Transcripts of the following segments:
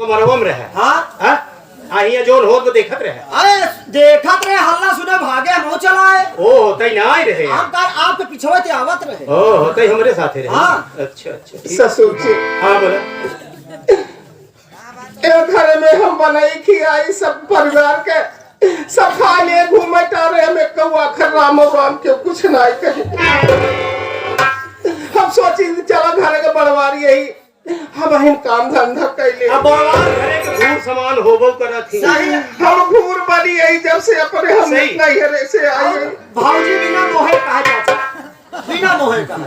मरवम रहे। हाँ हाँ आहिया जोन हो तो देखत रहे। अरे देखत रहे हल्ला सुने भागे हम चलाए। ओ होते ही ना आए रहे। आपके पिछवे ते आवत रहे। ओ होते ही हमारे साथ रहे। हाँ अच्छा अच्छा ससुर जी। हाँ बोला। घर में हम बनाई खियाई सब परिवार के सब खा लिए घूमे टारे हमें कौआ खर राम के कुछ नहीं कहे। हम सोची चला घर के बड़वारी यही हम हिन काम धंधा कैले। अब घरे के घूर समान होबो करत थी। हम घूर बनी यही जब से अपने हम नहीं हरे से आई। भाऊजी बिना मोहे कहा जाता बिना मोहे कहा।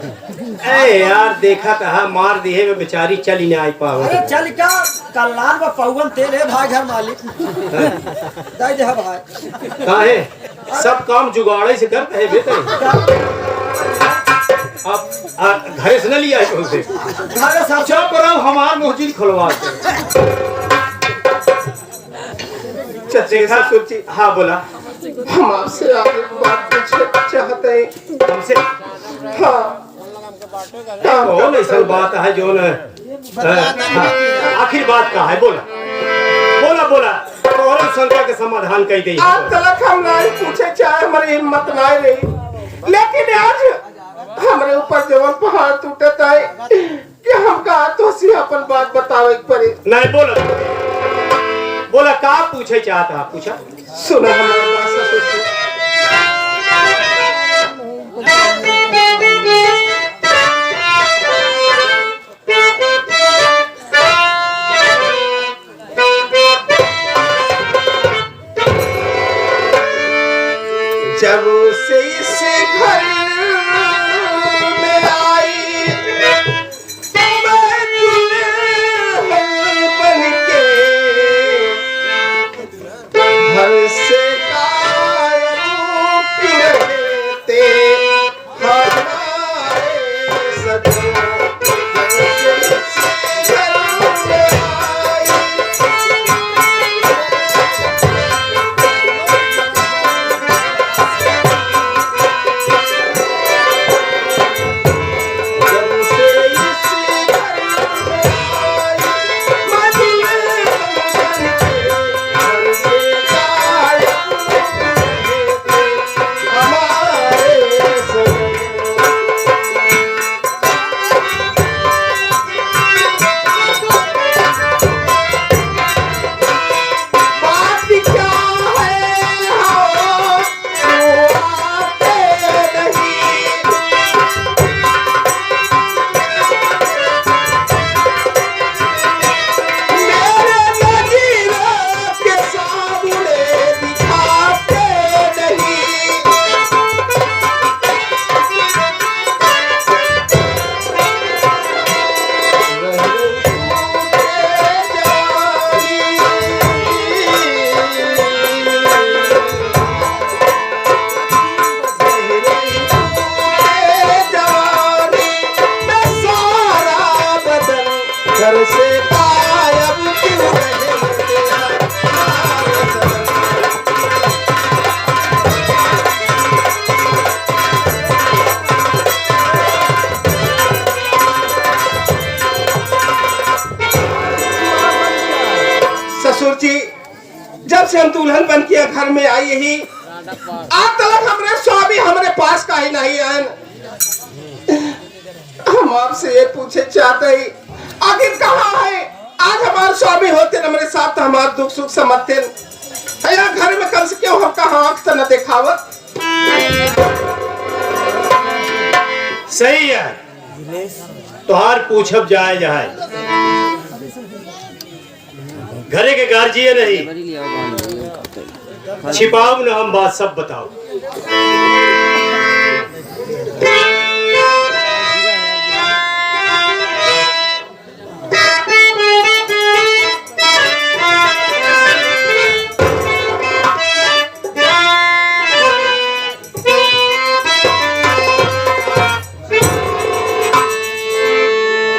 ए यार देखा था मार दिए में बेचारी चली नहीं आई पाओ। अरे चल क्या कल्याण व पवन तेरे भाई घर मालिक दे दे भाई। काहे सब काम जुगाड़े से करते है बेटे। आप घरे से न लिया है उनसे। घरे सब चुप रहो हमार मस्जिद खुलवा के। देखा ससुर जी। हाँ बोला। हम आपसे आगे बात पूछना चाहते हैं। हमसे हाँ कौन ऐसा बात है जो न आखिर बात का है बोला बोला बोला और शंका के समाधान कही गई। आज तक हम नहीं पूछे चाहे हमारी हिम्मत नहीं रही लेकिन आज हमारे ऊपर जवन पहाड़ टूटत है कि हम कहा तो सी अपन बात बतावे पड़े। नहीं बोला बोला का पूछे चाहता पूछा। सुना हमारी बात ससुर जी। जब से इस घर में आई मैं दुल्हन बनके घर से गायब रहते हमारे सजन। जब से इस घर में आई जब से हम दुल्हन बन के घर में आई ही आज तक हमारे स्वामी हमारे पास का ही नहीं आए। हम आपसे ये पूछे चाहते ही आखिर कहाँ है आज हमारे स्वामी होते हमारे साथ तो हमारे दुख सुख समझते या घर में कम से क्यों हम कहाँ आँख तो न दिखावत। सही है तुहार पूछब जाए जाए घरे के गार्जियन नहीं छिपाओ न हम बात सब बताओ।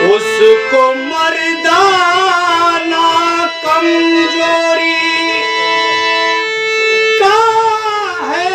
उसको मर्दाना कमजोरी का है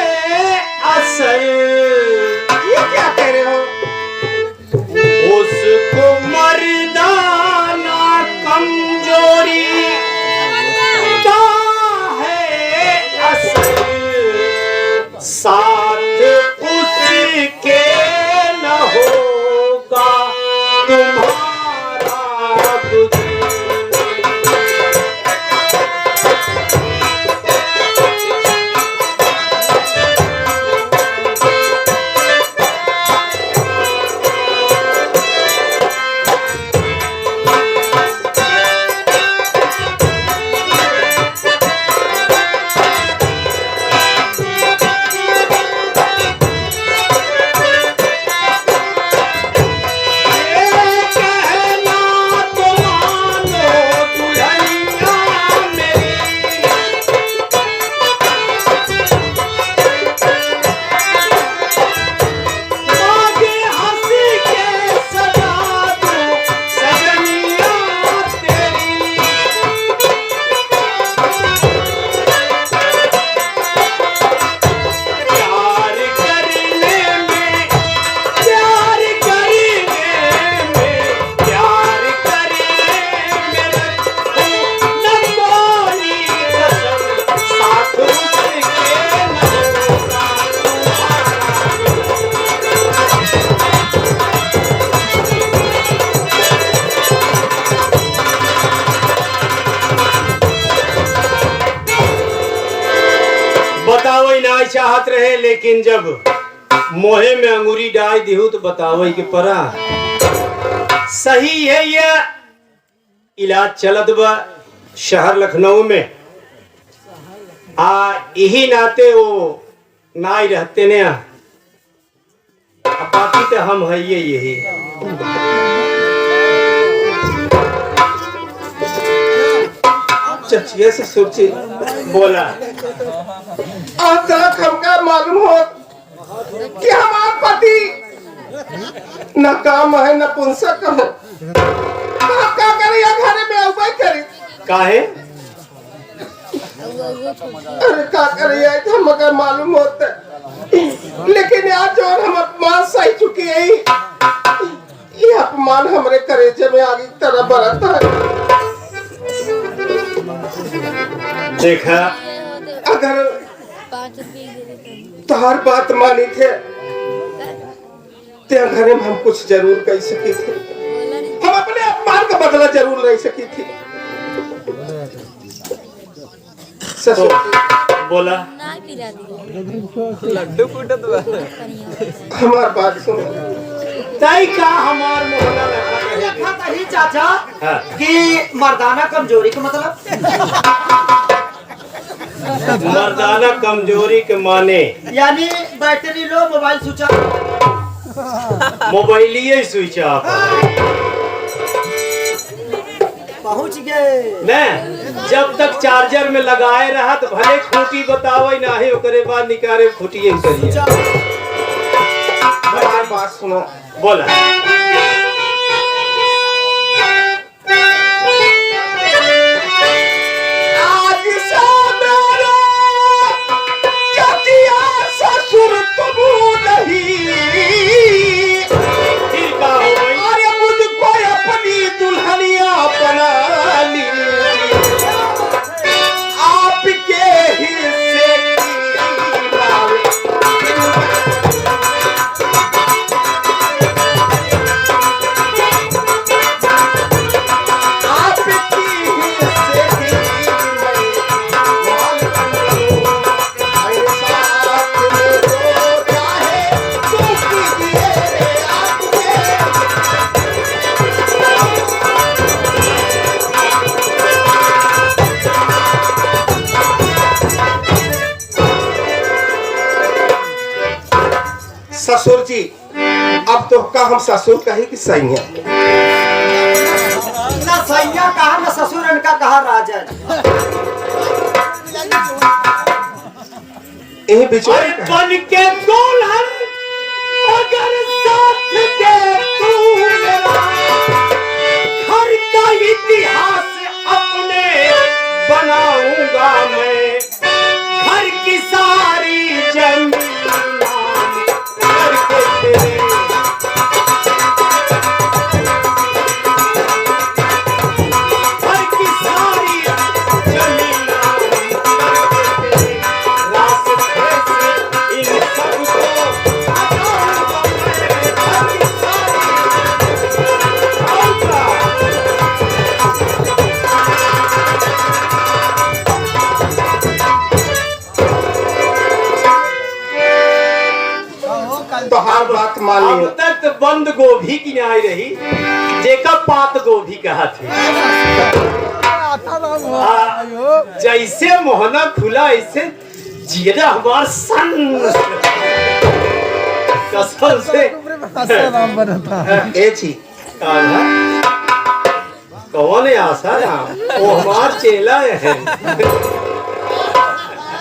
चाहत रहे, लेकिन जब मोहे में अंगूरी डाल दिहू तो बताओ कि परा सही है। ये इलाज चलत बा शहर लखनऊ में, यही नाते वो ना ही रहते ने। बाकी तो हम है यही। चचिए से सोची बोला आज तक हमका मालूम हो कि हमार पति न काम है न पुंसक हो। आप क्या करिए घर में उपाय करी काहे? अरे क्या करिए हमका मालूम होता, लेकिन आज जो हम अपमान सही चुकी है, ये अपमान हमारे करेजे में आगे की तरह बढ़ता है। देखा, अगर तुम्हार बात मानी थे ते घर में हम कुछ जरूर कह सकी थे, हम अपने अपमान का बदला जरूर ले सकी थी। ससुर बोला लड्डू फूटत बा। हमार बात सुनो। तई का हमार मोहल्ला लखा देखा कही चाचा हाँ। कि मर्दाना कमजोरी का मतलब मर्दाना कमजोरी के माने यानी battery low, mobile switch off. मोबाइलिए स्विच ऑफ पहुंच गए न। जब तक चार्जर में लगाए रहा तो भले खूंटी बतावे ना है, ओकरे बाद निकाले खूंटिए करिए। हमार बात सुनो। बोला आज से मेरा चचिया ससुर तुम नहीं, फिर का हो गई? अरे मुझको अपनी दुल्हनिया बना ली, आपके हिस्से की बात। आपकी हिस्से की मैं माल बनूं, मेरे साथ में जो चाहे तो कीजिए आपके। ससुर जी, अब तो का हम ससुर कहे कि सही है। ना सैया कहा ना ससुर इनका कहा राजा। यही बिचौलिए अरे कहे। बन के दुल्हन अगर साथ दे तू मेरा, घर का इतिहास अपने बनाऊंगा मैं, घर की सारी जमीन करके तेरे, घर की सारी जमीन करके तेरे रास्ते से इन सबको हटाऊंगा मैं, घर की सारी आऊंगा। तो हर बात मान अब ली। तक तो बंद गोभी की न्याय रही, जेका पात गोभी कहा थे। जैसे मोहना खुला ऐसे जीरा हमार सन कसम से ए छी कौन है आशा राम? वो हमार चेला है।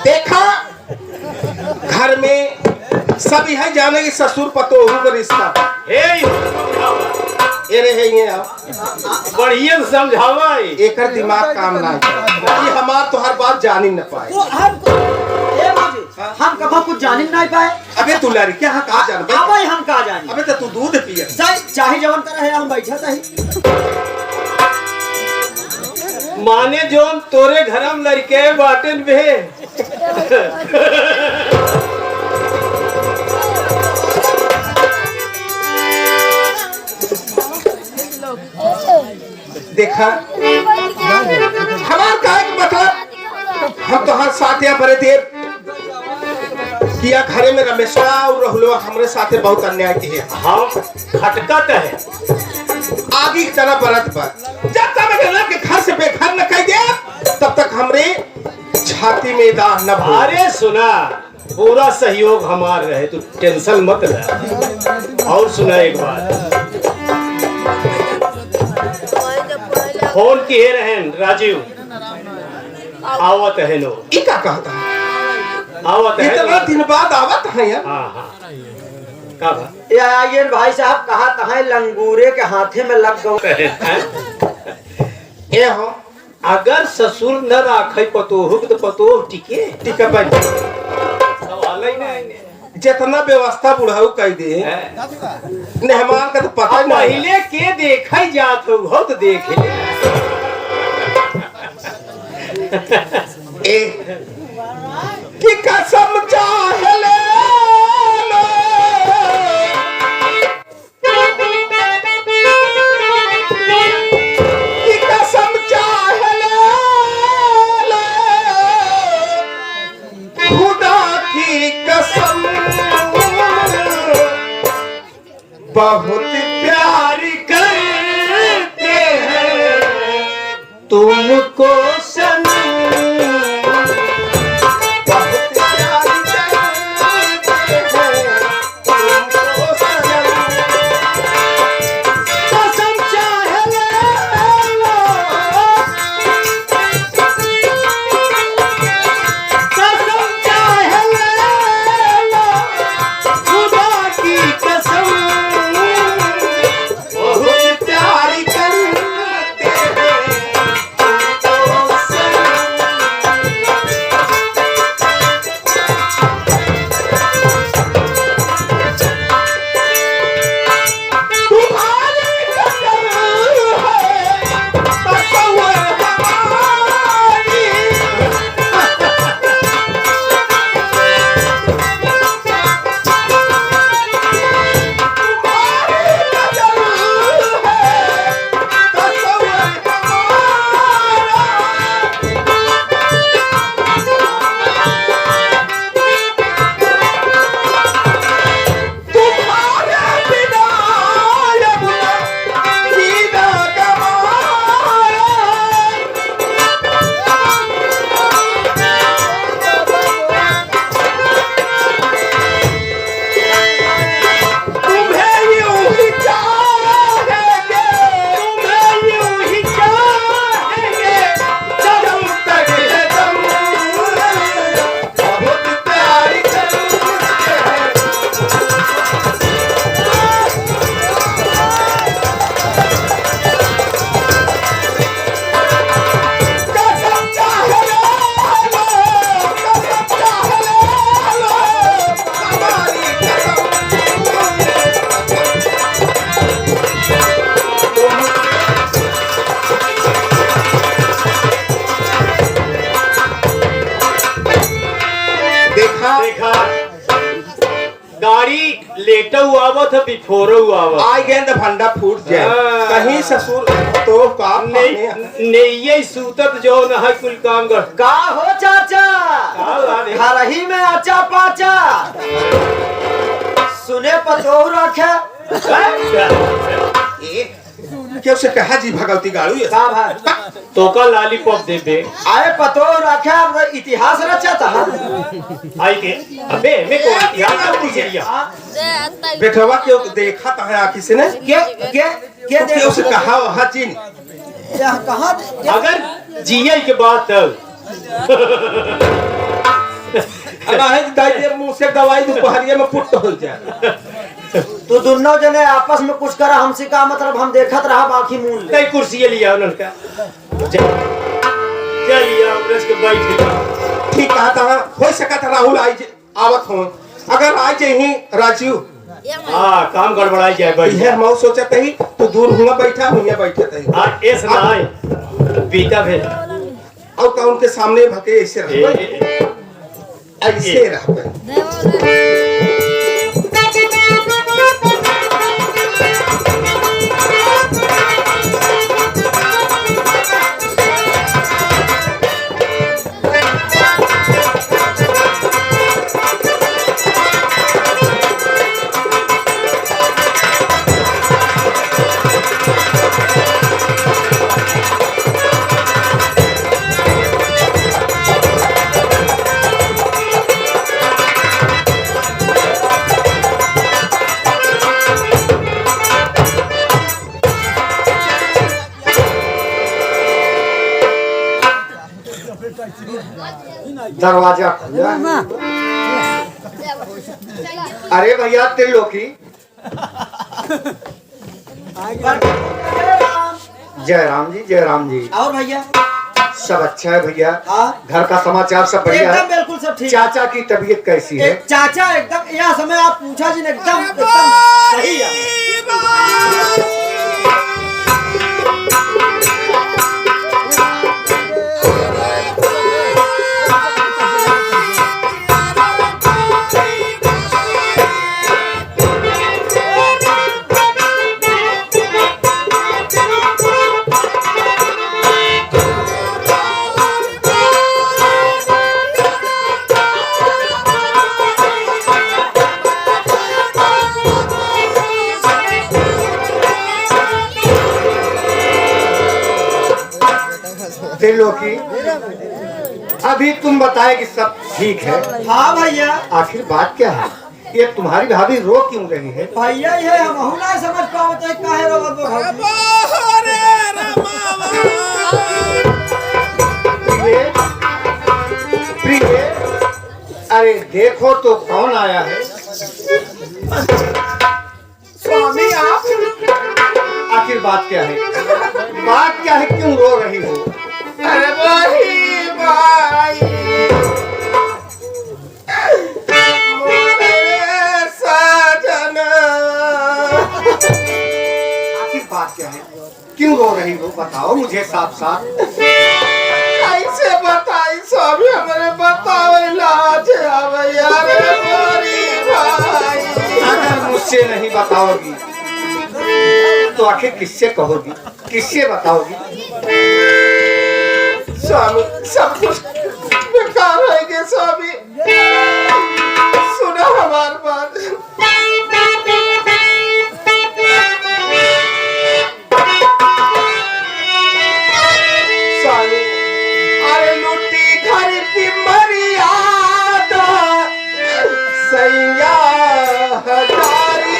देखा, घर में सभी है जाने की ससुर पतोहू का रिश्ता। हे ये रहे ये अब बढ़िया समझावा है। एकर दिमाग काम ना करे। ये हमार तो हर बात जान ही न पाए। वो हम कभी कुछ जान ही नहीं पाए। अबे तू लड़की क्या कहा जान बे? अब हम कहा जानी। अबे तो तू दूध पिए। चाहे जवन तरह है हम बैठा था ही। माने जोन तोरे घर में लड़के बाटन भे। देखा, हमार कहे का मतलब हम तो हर साथ यहाँ बड़े देर किया घरे में रमेशवा और रहुलवा हमरे साथे बहुत अन्याय किए। हम खटकत है आगे की तरह बरत पर जब तक मैं के घर से बेघर न कह दे तब तक हमरे छाती में दाह न भरे। अरे सुना, पूरा सहयोग हमार रहे, तू टेंशन मत ले। और सुना एक बात, फोन किए रहन राजीव, आवत है नो। ई का कहता आवत है इतना दिन बाद आवत है यार। हाँ हाँ का बा? ये आइए भाई साहब, कहा तहां लंगूरे के हाथे में लग गए। ए हो अगर ससुर न राखे पतोह तो पतोह टिके टिका बन सवाल ही नहीं। जितना व्यवस्था बुढ़ाऊ कह दे मेहमान का तो पता ही नहीं। पहले के देखा जात हो तो देखे ए कि कसम चाहे ले लो कि कसम चाहे ले लो खुदा की कसम बहुत प्यार करते हैं तुमको सनम। बहुत प्यार करते हैं तुमको सनम। कसम चाहे ले लो, कसम चाहे ले लो, खुदा की कसम बहुत प्यार करते हैं तुमको सनम। तुम्हारी कदर है तसव्वुर हमारी। तुम्हारी कदर है तसव्वुर हमारा। तुम्हारे बिना यमुना जीना गवारा। तुम्हें यूं ही चाहेंगे, तुम्हें यूं ही चाहेंगे जब तक है दम। बहुत प्यार करते हैं कसम चाहे लो, कसम चाहे लो, हमारी कसम। देखा देखा गाड़ी लेटा हुआ आवत है बिफोर हुआ आवत आई गेंद भंडा फूट जाए हाँ। कहीं ससुर तो काम नहीं सूतत जो न है कुल काम कर का हो चाचा, घर ही में आचा पाचा सुने पतोह रखे। क्यों से कहा जी भगवती गाड़ू ये का भाई तो का लॉलीपॉप दे दे आए पतोह रखे, अब इतिहास रचा था। आई के अबे मैं को इतिहास का पूछ लिया बेटवा क्यों देखा तो है आखिर से ने के तो क्यों से कहा वहाँ चीन कहा अगर जिये के बात तब अरे दाई दे मुंह से दवाई दोपहरिया में पुट हो जाए। तू दोनों जने आपस में कुछ करा, हमसे का मतलब हम देखत रहा बाकी मूल ले। कई कुर्सी लिया उनका चलिए अंग्रेज के बैठ ठीक कहा था हो सका था राहुल आई आवत हो अगर आज ही राजीव हाँ काम गड़बड़ाई जाए भाई यह मऊ सोचा ही तो दूर हुआ बैठा हुआ बैठे थे हाँ ऐसा ना है बीता भेज और का उनके सामने भके ऐसे रह ऐसे रह दरवाजा खुला। अरे भैया त्रिलोकी, जय राम जी, जय राम जी। और भैया सब अच्छा है भैया? हाँ घर का समाचार सब बढ़िया एकदम है? बिल्कुल सब ठीक। चाचा की तबीयत कैसी है? एक चाचा एकदम यह समय आप पूछा जी ने एकदम सही है। त्रिलोकी, अभी तुम बताए कि सब ठीक है। हाँ भैया। आखिर बात क्या है? ये तुम्हारी भाभी रो क्यों रही है? भैया ये हम ना समझ पाओ तो काहे रोवत बा। प्रिय, प्रिय, अरे देखो तो कौन आया है? स्वामी आप? आखिर बात क्या है? बात क्या है, क्यों रो रही हो? अरे वही भाई मोरे सजन। आखिर बात क्या है, क्यों रो रही हो? बताओ मुझे साफ साफ। कैसे बताई स्वामी, हमारे बताओ इलाज आवे यार मोरी भाई। अगर मुझसे नहीं बताओगी तो आखिर किससे कहोगी, किससे बताओगी? स्वामी सब कुछ बेकार है के स्वामी, सुना हमार बात। स्वामी अरे लुटी घर की मर्यादा सैया हजारी।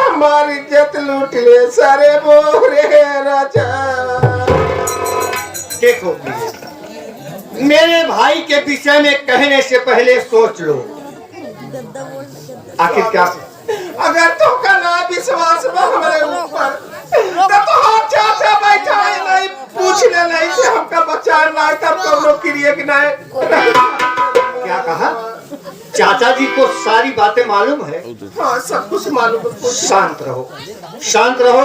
हमारी इज्जत लूट ले सारे बोरे राजा। देखो मेरे भाई के विषय में कहने से पहले सोच लो। आखिर क्या अगर तुमका ना विश्वास बा हमारे ऊपर तो हम चाचा बैठा है नहीं पूछने नहीं से हमका बचा ना तब कौनो क्रिया कि नहीं। क्या कहा? चाचा जी को सारी बातें मालूम है? हाँ सब कुछ मालूम है। शांत रहो, शांत रहो,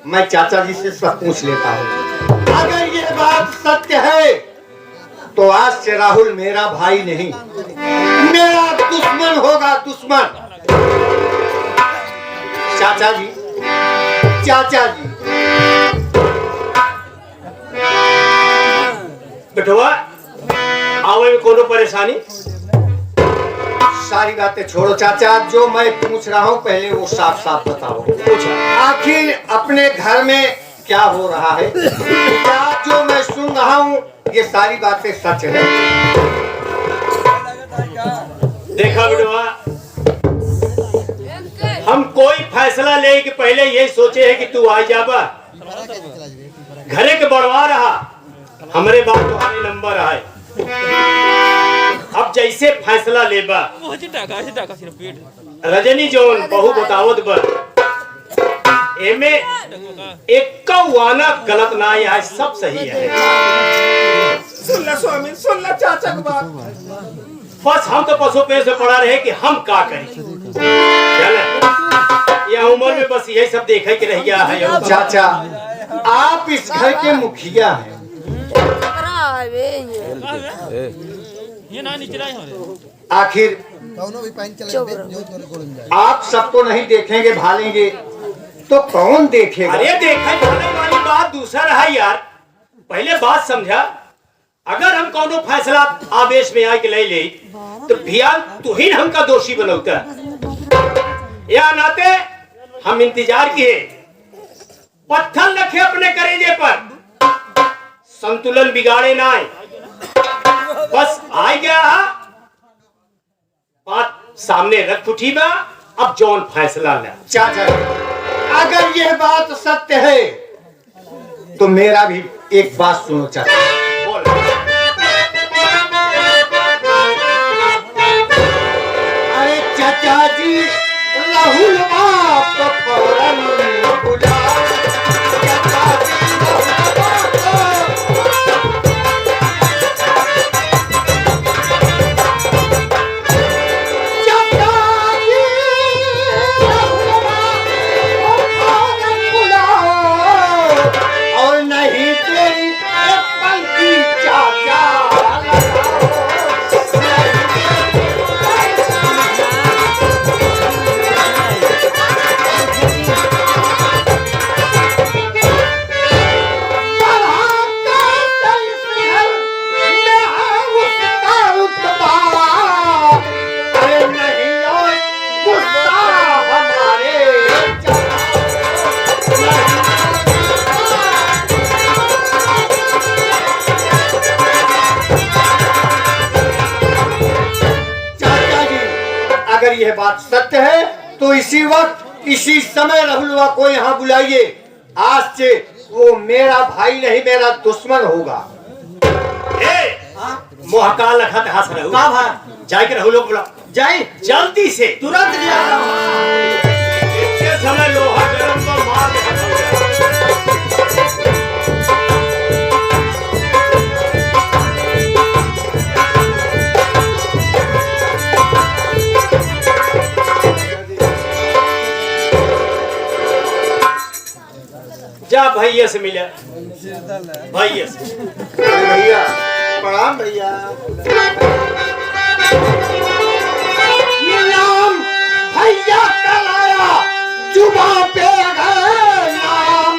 मैं चाचा जी से सब पूछ लेता हूँ। अगर ये बात सत्य है तो आज से राहुल मेरा भाई नहीं, मेरा दुश्मन होगा, दुश्मन। चाचा जी, चाचा जी। बेटवा आवे में कोनो परेशानी? सारी बातें छोड़ो चाचा, जो मैं पूछ रहा हूँ पहले वो साफ साफ बताओ। पूछा। आखिर अपने घर में क्या हो रहा है? क्या जो मैं सुन रहा हूँ ये सारी बातें सच है? देखा बेटवा, हम कोई फैसला ले के पहले यही सोचे है कि तू आ जाबा। घरे के बढ़वा रहा, हमरे बात तुम्हारे नंबर आए। अब जैसे फैसला लेबा रजनी जोन बहु बतावत बर एमे एक वाना गलत ना है, सब सही है। सुन ला स्वामी, सुन ला चाचा की बात। बस हम तो पशु पे से पड़ा रहे कि हम का करें। यह उम्र में बस यही सब देखे के रह गया है। चाचा आप इस घर के मुखिया हैं, आखिर आप सबको नहीं देखेंगे भालेंगे तो कौन देखेगा? अरे देखे भाले वाली बात दूसरा है यार, पहले बात समझा। अगर हम कोनो फैसला आवेश में आके ले तो भैया तू ही हमका दोषी बनौता। या नाते हम इंतजार किए, पत्थर रखे अपने करेजे पर, संतुलन बिगाड़े ना आए। बस आ गया बात सामने रख उठी बा, अब जौन फैसला ले। चाचा अगर यह बात सत्य है तो मेरा भी एक बात सुनो चाचा। बोल। अरे चाचा जी राहुल बाप को फौरन बुलाओ। चाचा जी राहुल बाप को। चाचा जी राहुल बाप को फौरन बुलाओ। और नहीं तेरी एक पल की चाचा अगर यह बात सत्य है तो इसी वक्त इसी समय राहुलवा को यहाँ बुलाइए। आज से वो मेरा भाई नहीं मेरा दुश्मन होगा। मोहकाल लखत हंस रहे हो। जाके रहो लोग बुला जाए जल्दी से, तुरंत लिया। इतने समय लोहा गरम को मार के खत्म हो गया। जा भैया से मिला, भैया से। भैया प्रणाम भैया। नाम भैया कल आया जुबा पे अगर नाम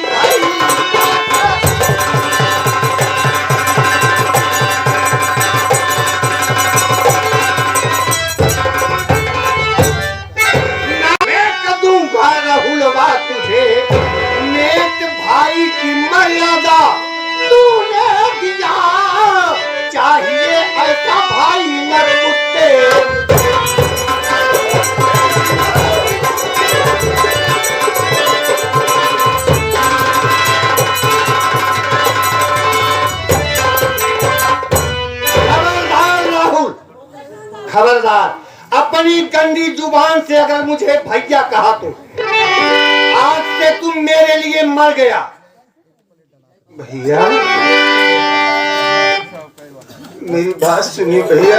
मैं दूंगा राहुलवा तुझे। नेक भाई की मर्यादा तूने दिया, चाहिए ऐसा भाई न कुत्ते। खबरदार राहुल, खबरदार अपनी गंदी जुबान से अगर मुझे भैया कहा तो आज से तुम मेरे लिए मर गया। भैया मेरी बात सुनिए भैया।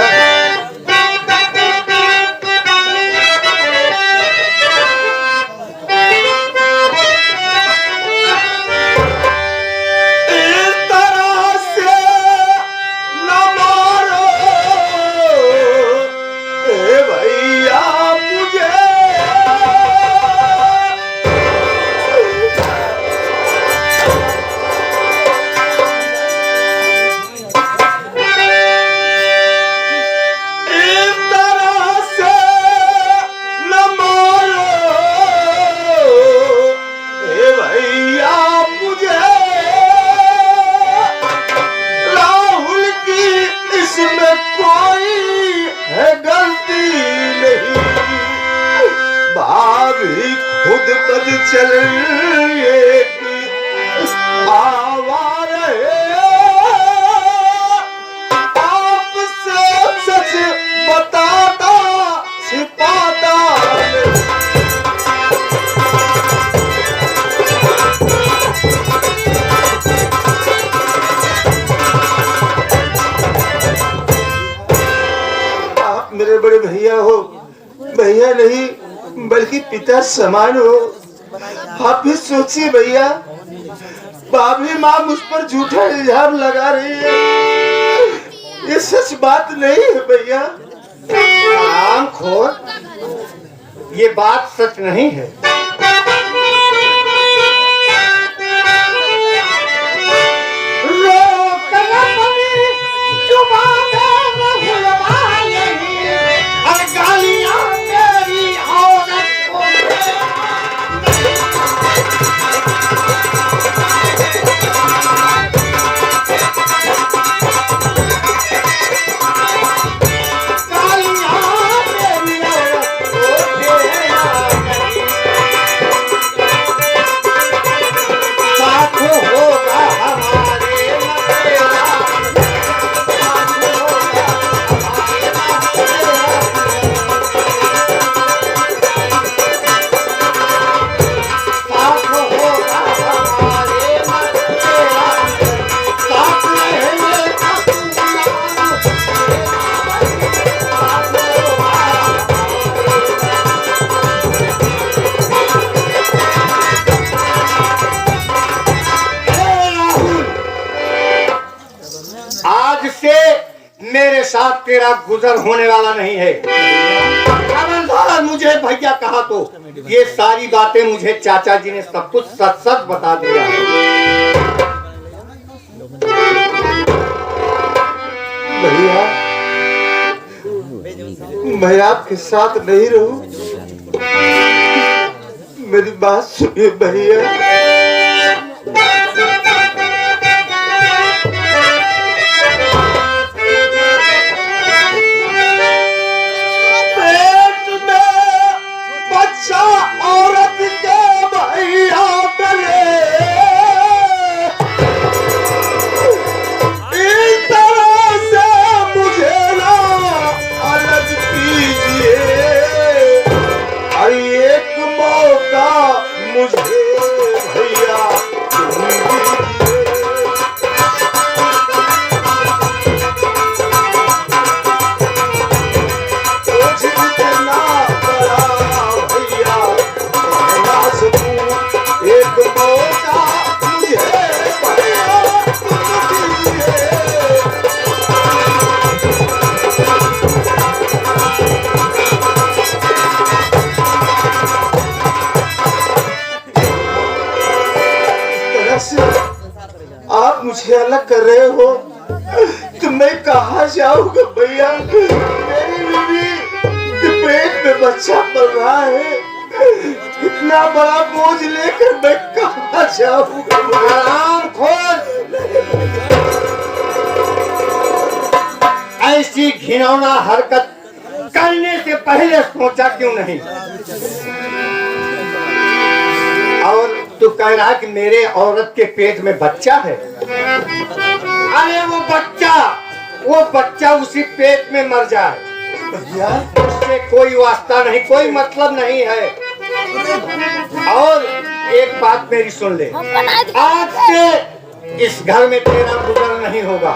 इस तरह से न मारो भैया मुझे। खुद कद चलिए आवार है आपसे सच भैया नहीं बल्कि पिता समान हो। आप भी सोचिए भैया, बाबरी माँ मुझ पर झूठा इल्जाम लगा रही है, ये सच बात नहीं है भैया। आम खोर, ये बात सच नहीं है। मेरे साथ तेरा गुजर होने वाला नहीं है। खबरदार मुझे भैया कहा तो ये सारी बातें मुझे चाचा जी ने सब कुछ सच सच बता दिया। भैया मैं आपके साथ नहीं रहूं, मेरी बात सुनिए भैया। औरत के भैया बने इस तरह से मुझे ना अलग कीजिए, एक मौका मुझे भैया आप मुझे अलग कर रहे हो तो मैं कहाँ जाऊंगा भैया। मेरी बीवी के पेट में बच्चा पल रहा है, इतना बड़ा बोझ लेकर मैं कहाँ जाऊंगा। आराम खोल, ऐसी घिनौना हरकत करने से पहले सोचा क्यों नहीं? और तू कह रहा कि मेरे औरत के पेट में बच्चा है। अरे वो बच्चा उसी पेट में मर जाए भैया उससे कोई वास्ता नहीं, कोई मतलब नहीं है। और एक बात मेरी सुन ले, आज से इस घर में तेरा गुजर नहीं होगा।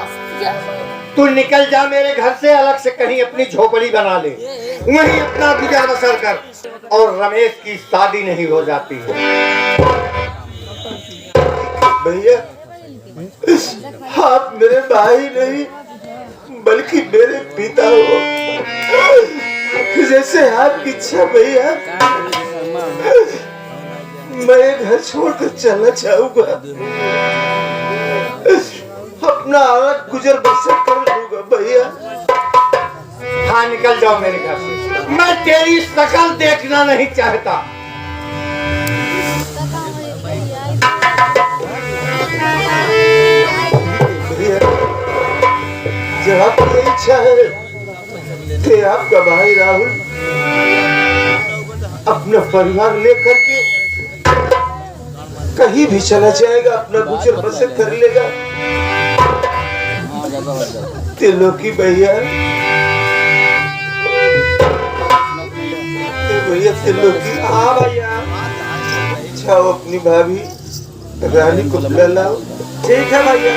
तू निकल जा मेरे घर से, अलग से कहीं अपनी झोपड़ी बना ले, वहीं अपना गुजर बसर कर। और रमेश की शादी नहीं हो जाती है। भैया आप मेरे भाई नहीं बल्कि मेरे पिता हो, जैसे आपकी इच्छा भैया। मैं घर छोड़कर चलना चाहूंगा, अपना अलग गुजर बसर कर लूंगा भैया। हाँ निकल जाओ मेरे घर से, मैं तेरी शक्ल देखना नहीं चाहता। जब आपकी इच्छा है कि आपका भाई राहुल अपना परिवार लेकर के कहीं भी चला जाएगा, अपना गुजर बसर कर लेगा। त्रिलोकी भैया त्रिलोकी, हाँ भैया जाओ अपनी भाभी रानी को बुला लाओ। ठीक है भैया।